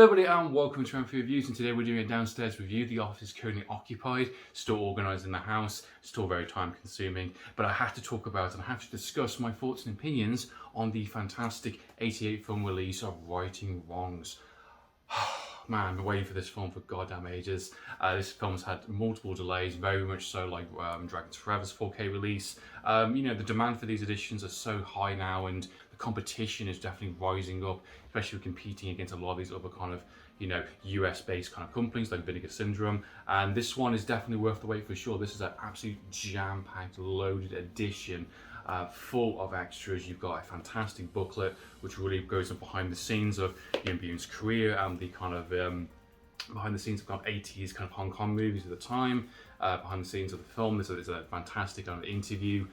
Hello everybody and welcome to Amphlett Reviews, and today we're doing a downstairs review. The office is currently occupied, still organising the house, still very time consuming, but I have to talk about and I have to discuss my thoughts and opinions on the fantastic 88 film release of Righting Wrongs. Man, I've been waiting for this film for goddamn ages. This film's had multiple delays, very much so like Dragons Forever's 4K release. The demand for these editions are so high now, and the competition is definitely rising up, especially competing against a lot of these other kind of, US-based kind of companies like Vinegar Syndrome. And this one is definitely worth the wait for sure. This is an absolute jam-packed, loaded edition. Full of extras. You've got a fantastic booklet which really goes up behind the scenes of Yuen Biao's career and the kind of behind the scenes of kind of 80s kind of Hong Kong movies at the time. Behind the scenes of the film, there's a fantastic kind of interview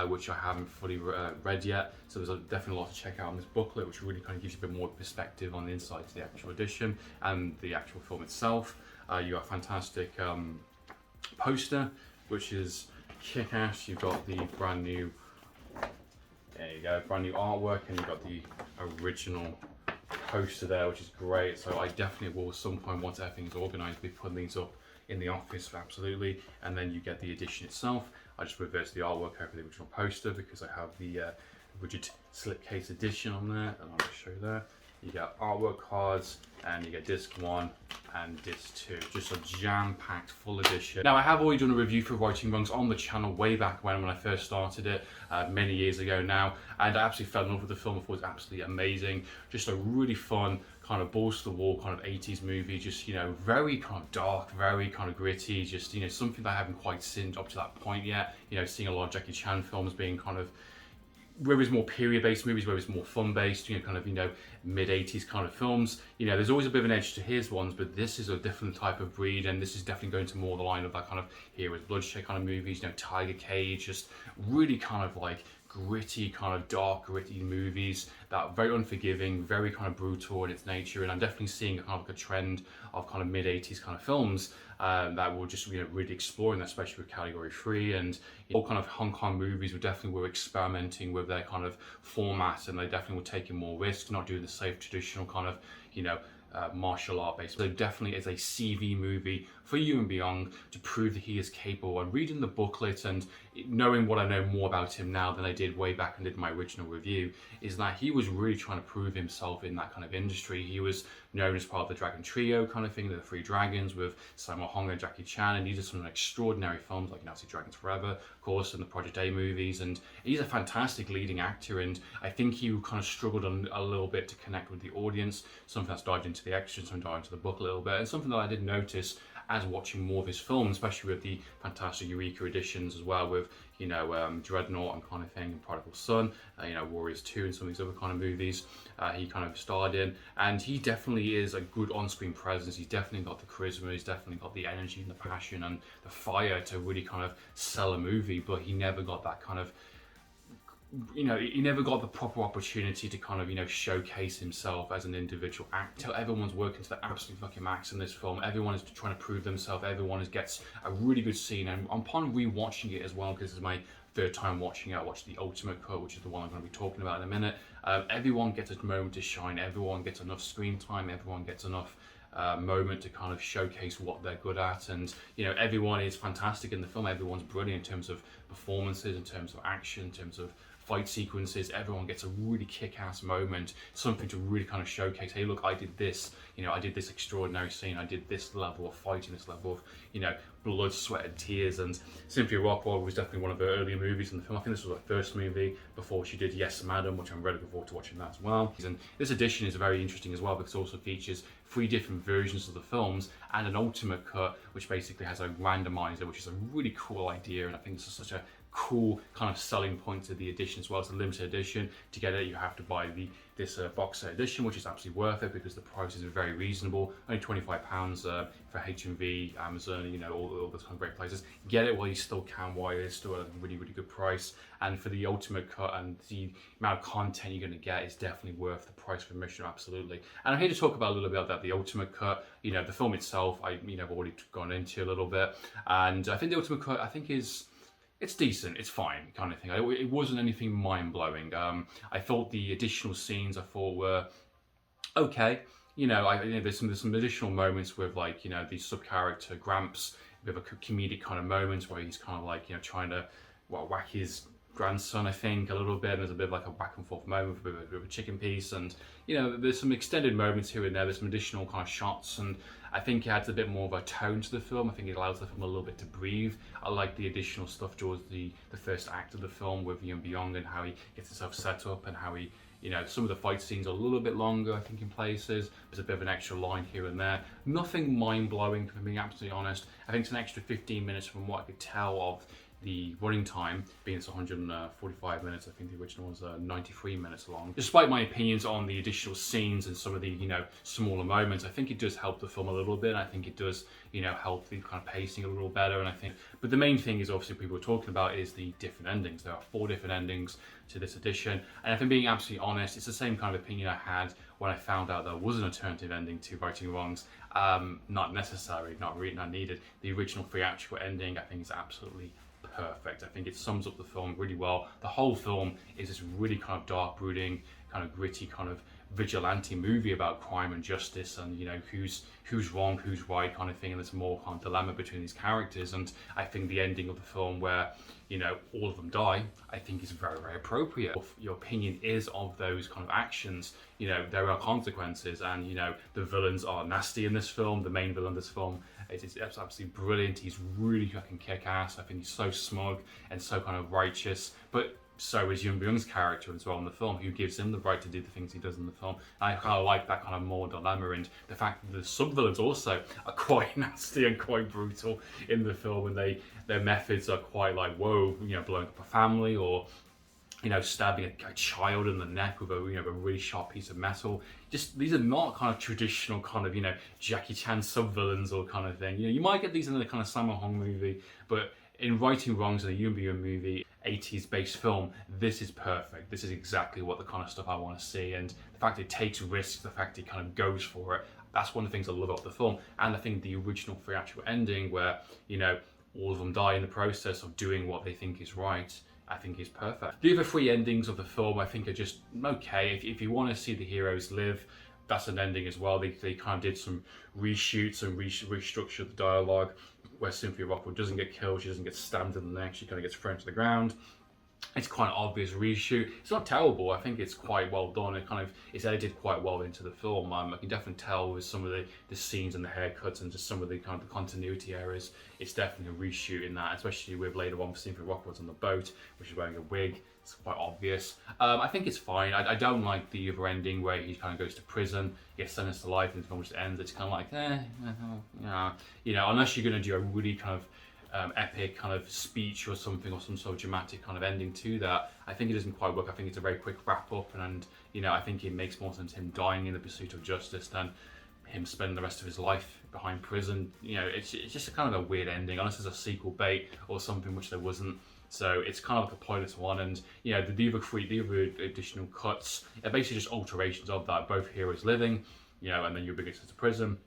which I haven't fully read yet, so there's definitely a lot to check out on this booklet, which really kind of gives you a bit more perspective on the inside to the actual edition and the actual film itself. You got a fantastic poster which is kick-ass. You've got the brand new brand new artwork, and you've got the original poster there, which is great. So I definitely will at some point, once everything's organised, be putting these up in the office, absolutely. And then you get the edition itself. I just reversed the artwork over the original poster because I have the rigid slipcase edition on there, and I'll show you there. You get artwork cards, and you get disc 1 and disc 2. Just a jam-packed full edition. Now, I have already done a review for Righting Wrongs on the channel way back when I first started it, many years ago now, and I absolutely fell in love with the film. I thought it was absolutely amazing. Just a really fun, kind of balls-to-the-wall kind of 80s movie, just, very kind of dark, very kind of gritty, just, something that I haven't quite seen up to that point yet. Seeing a lot of Jackie Chan films being kind of, where it's more period-based movies, where it's more fun-based, mid-80s kind of films. There's always a bit of an edge to his ones, but this is a different type of breed, and this is definitely going to more the line of that kind of Heroes Bloodshed kind of movies, Tiger Cage, just really kind of like gritty, kind of dark, gritty movies that are very unforgiving, very kind of brutal in its nature. And I'm definitely seeing kind of like a trend of kind of mid-80s kind of films that will just really exploring that, especially with Category 3, and all kind of Hong Kong movies were experimenting with their kind of format, and they definitely were taking more risks, not doing the safe traditional kind of martial art based. So definitely is a CV movie for Yuen Biao to prove that he is capable. And reading the booklet and knowing what I know more about him now than I did way back and did my original review, is that he was really trying to prove himself in that kind of industry. He was known as part of the Dragon Trio kind of thing, the Three Dragons with Sammo Hung and Jackie Chan, and he did some extraordinary films like see Dragons Forever, of course, and the Project A movies, and he's a fantastic leading actor. And I think he kind of struggled a little bit to connect with the audience, something that's dived into the extras, something dived into the book a little bit, and something that I did notice as watching more of his films, especially with the fantastic Eureka editions as well, with Dreadnought and kind of thing, and Prodigal Son, Warriors 2 and some of these other kind of movies he kind of starred in. And he definitely is a good on-screen presence. He's definitely got the charisma, he's definitely got the energy and the passion and the fire to really kind of sell a movie, but he never got that kind of, he never got the proper opportunity to kind of, showcase himself as an individual actor. Everyone's working to the absolute fucking max in this film. Everyone is trying to prove themselves. Everyone gets a really good scene. And upon rewatching it as well, because this is my third time watching it, I watched the Ultimate Cut, which is the one I'm going to be talking about in a minute. Everyone gets a moment to shine. Everyone gets enough screen time. Everyone gets enough moment to kind of showcase what they're good at. And everyone is fantastic in the film. Everyone's brilliant in terms of performances, in terms of action, in terms of fight sequences. Everyone gets a really kick-ass moment, something to really kind of showcase, hey look, I did this, I did this extraordinary scene, I did this level of fighting, this level of, blood, sweat and tears. And Cynthia Rothrock was definitely one of her earlier movies in the film. I think this was her first movie before she did Yes Madam, which I'm really looking forward to watching that as well. And this edition is very interesting as well, because it also features 3 different versions of the films and an ultimate cut, which basically has a randomizer, which is a really cool idea, and I think this is such a cool kind of selling point to the edition as well. It's a limited edition. To get it, you have to buy this box set edition, which is absolutely worth it because the prices are very reasonable. Only £25 for HMV, Amazon, all those kind of great places. Get it while you still can, while it's still a really, really good price. And for the ultimate cut and the amount of content you're going to get is definitely worth the price for admission, absolutely. And I'm here to talk about a little bit about the ultimate cut. The film itself, I've already gone into a little bit, and I think the ultimate cut, it's decent, it's fine, kind of thing. It wasn't anything mind-blowing. I thought the additional scenes were okay. there's some additional moments with like, the sub character Gramps, a bit of a comedic kind of moments where he's kind of like, trying to whack his grandson, I think, a little bit, and there's a bit of like a back and forth moment with a bit of a chicken piece, and there's some extended moments here and there. There's some additional kind of shots, and I think it adds a bit more of a tone to the film. I think it allows the film a little bit to breathe. I like the additional stuff towards the first act of the film with Yuen Biao and how he gets himself set up, and how he, some of the fight scenes are a little bit longer, I think, in places. There's a bit of an extra line here and there. Nothing mind-blowing, if I'm being absolutely honest. I think it's an extra 15 minutes from what I could tell of the running time, being it's 145 minutes. I think the original was 93 minutes long. Despite my opinions on the additional scenes and some of the smaller moments, I think it does help the film a little bit. And I think it does help the kind of pacing a little better. And I think, but the main thing is obviously people are talking about is the different endings. There are 4 different endings to this edition, and if I'm being absolutely honest, it's the same kind of opinion I had when I found out there was an alternative ending to Righting Wrongs. Not necessary, not needed. The original theatrical ending, I think, is absolutely perfect. I think it sums up the film really well. The whole film is this really kind of dark, brooding, kind of gritty, kind of vigilante movie about crime and justice, and who's wrong, who's right, kind of thing. And there's more kind of dilemma between these characters. And I think the ending of the film, where all of them die, I think is very, very appropriate. If your opinion is of those kind of actions, there are consequences, and the villains are nasty in this film. The main villain of this film is absolutely brilliant. He's really fucking kick-ass. I think he's so smug and so kind of righteous, but so is Yuen Biao's character as well in the film, who gives him the right to do the things he does in the film. And I kind of like that kind of more dilemma, and the fact that the sub-villains also are quite nasty and quite brutal in the film, and their methods are quite like, whoa, blowing up a family, or stabbing a child in the neck with a really sharp piece of metal. Just, these are not kind of traditional kind of Jackie Chan sub-villains or kind of thing. You might get these in the kind of Sammo Hung movie, but in Righting Wrongs, in a Yuen Biao movie, 80s based film, this is perfect. This is exactly what the kind of stuff I want to see, and the fact it takes risks, the fact it kind of goes for it, that's one of the things I love about the film. And I think the original theatrical ending, where all of them die in the process of doing what they think is right, I think is perfect. The other 3 endings of the film I think are just okay. If you want to see the heroes live, that's an ending as well. They kind of did some reshoots and restructured the dialogue, where Cynthia Rothrock doesn't get killed, she doesn't get stabbed in the neck, she kind of gets thrown to the ground. It's quite an obvious reshoot. It's not terrible. I think it's quite well done. It's edited quite well into the film. I can definitely tell with some of the scenes and the haircuts and just some of the kind of the continuity errors. It's definitely a reshoot in that, especially with later on Cynthia Rothrock on the boat, which is wearing a wig. It's quite obvious. I think it's fine. I don't like the other ending where he kind of goes to prison, gets sentenced to life, and the film just ends. It's kind of like, unless you're going to do a really kind of epic kind of speech or something, or some sort of dramatic kind of ending to that, I think it doesn't quite work. I think it's a very quick wrap up, and I think it makes more sense him dying in the pursuit of justice than him spending the rest of his life behind prison. It's just a kind of a weird ending, unless there's a sequel bait or something, which there wasn't. So it's kind of like a pointless one, and the other additional cuts are basically just alterations of that. Both heroes living, and then you're being sent to prison.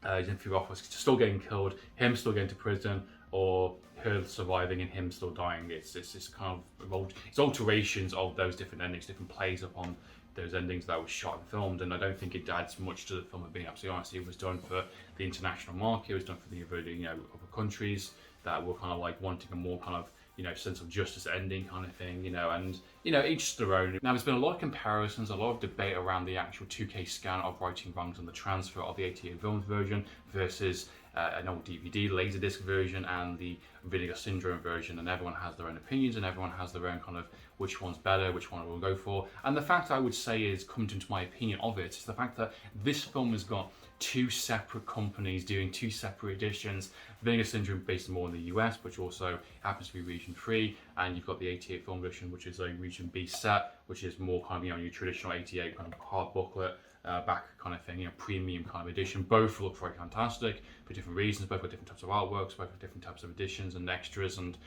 Cynthia Rothrock still getting killed, him still getting to prison, or her surviving and him still dying. It's kind of it's alterations of those different endings, different plays upon those endings that was shot and filmed, and I don't think it adds much to the film, being absolutely honest. It was done for the international market, it was done for the other countries that were kind of like wanting a more kind of sense of justice ending kind of thing, and each their own. Now, there's been a lot of comparisons, a lot of debate around the actual 2K scan of Righting Wrongs and the transfer of the 88 films version versus an old DVD Laserdisc version and the Vinegar Syndrome version, and everyone has their own opinions and everyone has their own kind of which one's better, which one we'll go for. And the fact I would say is, come into my opinion of it, is the fact that this film has got 2 separate companies doing 2 separate editions. Vinegar Syndrome based more in the US, which also happens to be region 3, and you've got the 88 film edition, which is a region B set, which is more kind of your traditional 88 kind of hard booklet, back kind of thing, premium kind of edition. Both look very fantastic for different reasons. Both got different types of artworks, both have different types of editions and extras, and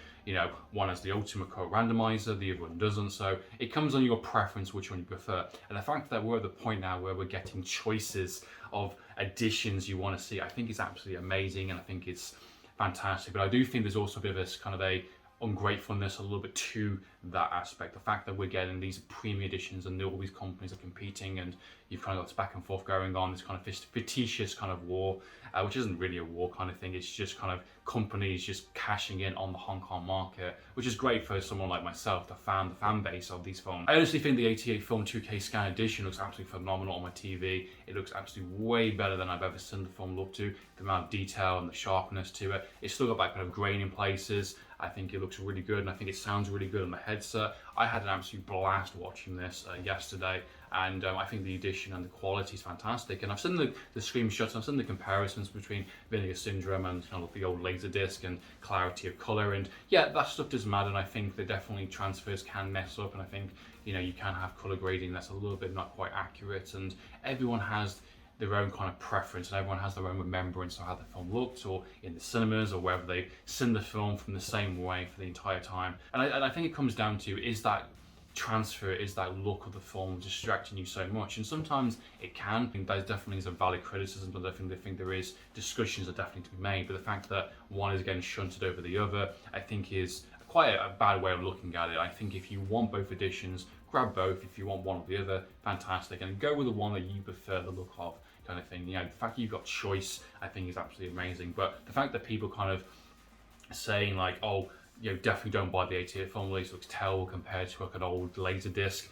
one has the ultimate code randomizer, the other one doesn't. So it comes on your preference which one you prefer. And the fact that we're at the point now where we're getting choices of editions you want to see, I think it's absolutely amazing, and I think it's fantastic. But I do think there's also a bit of this kind of a ungratefulness, a little bit too that aspect. The fact that we're getting these premium editions and all these companies are competing, and you've kind of got this back and forth going on, this kind of fictitious kind of war, which isn't really a war kind of thing. It's just kind of companies just cashing in on the Hong Kong market, which is great for someone like myself, the fan base of these films. I honestly think the 88 film 2K scan edition looks absolutely phenomenal on my TV. It looks absolutely way better than I've ever seen the film look to. The amount of detail and the sharpness to it. It's still got that kind of grain in places. I think it looks really good, and I think it sounds really good on the headset. I had an absolute blast watching this yesterday, and I think the edition and the quality is fantastic. And I've seen the screenshots, I've seen the comparisons between Vinegar Syndrome and the old Laserdisc and clarity of color, and yeah, that stuff does matter. And I think that definitely transfers can mess up, and I think you can have color grading that's a little bit not quite accurate, and everyone has their own kind of preference, and everyone has their own remembrance of how the film looked, or in the cinemas, or wherever they've seen the film from the same way for the entire time. And I think it comes down to, is that transfer, is that look of the film distracting you so much? And sometimes it can. I think there definitely is a valid criticism, but I think there is discussions that definitely to be made. But the fact that one is getting shunted over the other, I think is quite a bad way of looking at it. I think if you want both editions, grab both. If you want one or the other, fantastic, and go with the one that you prefer the look of, kind of thing. The fact that you've got choice, I think, is absolutely amazing. But the fact that people kind of saying like, oh, definitely don't buy the 88 film release, it looks terrible compared to like an old Laserdisc.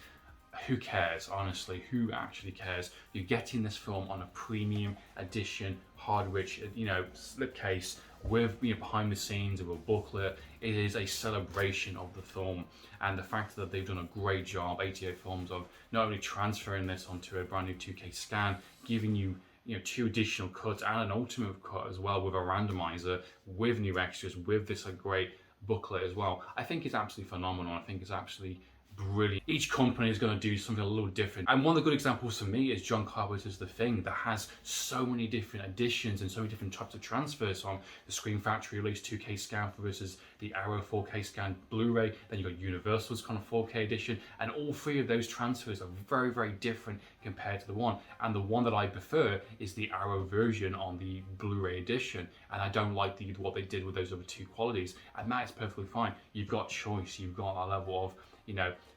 Who cares? Honestly, who actually cares? You're getting this film on a premium edition, hard-rich, slipcase with behind the scenes of a booklet. It is a celebration of the film, and the fact that they've done a great job, 88 Films, of not only transferring this onto a brand new 2K scan, giving you 2 additional cuts and an ultimate cut as well, with a randomizer, with new extras, with this great booklet as well. I think it's absolutely phenomenal. I think it's absolutely brilliant. Each company is going to do something a little different, and one of the good examples for me is John Carpenter's The Thing, that has so many different editions and so many different types of transfers, from the Scream Factory release 2K scan versus the Arrow 4K scan Blu-ray, then you've got Universal's kind of 4K edition, and all 3 of those transfers are very, very different compared to the one. And the one that I prefer is the Arrow version on the Blu-ray edition, and I don't like what they did with those other 2 qualities, and that is perfectly fine. You've got choice, you've got that level of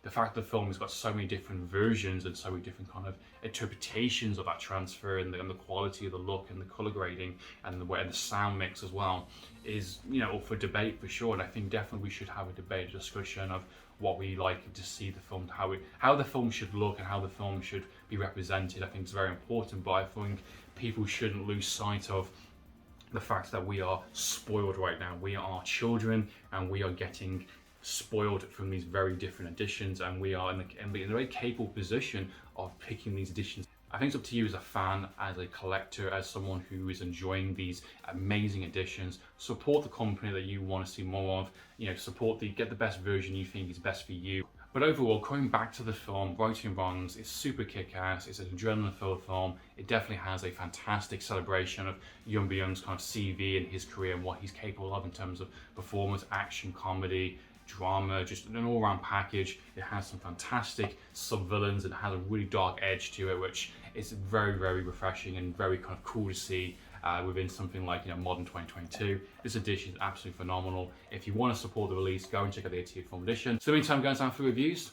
the fact that the film has got so many different versions and so many different kind of interpretations of that transfer, and the quality of the look and the color grading and the way the sound mix as well is up for debate for sure. And I think definitely we should have a debate, a discussion of what we like to see the film, how the film should look and how the film should be represented. I think it's very important, but I think people shouldn't lose sight of the fact that we are spoiled right now. We are children, and we are getting spoiled from these very different editions, and we are in a very capable position of picking these editions. I think it's up to you as a fan, as a collector, as someone who is enjoying these amazing editions. Support the company that you want to see more of. Get the best version you think is best for you. But overall, coming back to the film, Right and Wrongs, it's super kick-ass. It's an adrenaline-filled film. It definitely has a fantastic celebration of Yuen Biao's kind of CV and his career and what he's capable of in terms of performance, action, comedy, drama, just an all-round package. It has some fantastic sub-villains and has a really dark edge to it, which is very, very refreshing and very kind of cool to see within something like modern 2022. This edition is absolutely phenomenal. If you want to support the release, go and check out the 88 film edition. So in the meantime, guys, Amphlett Reviews.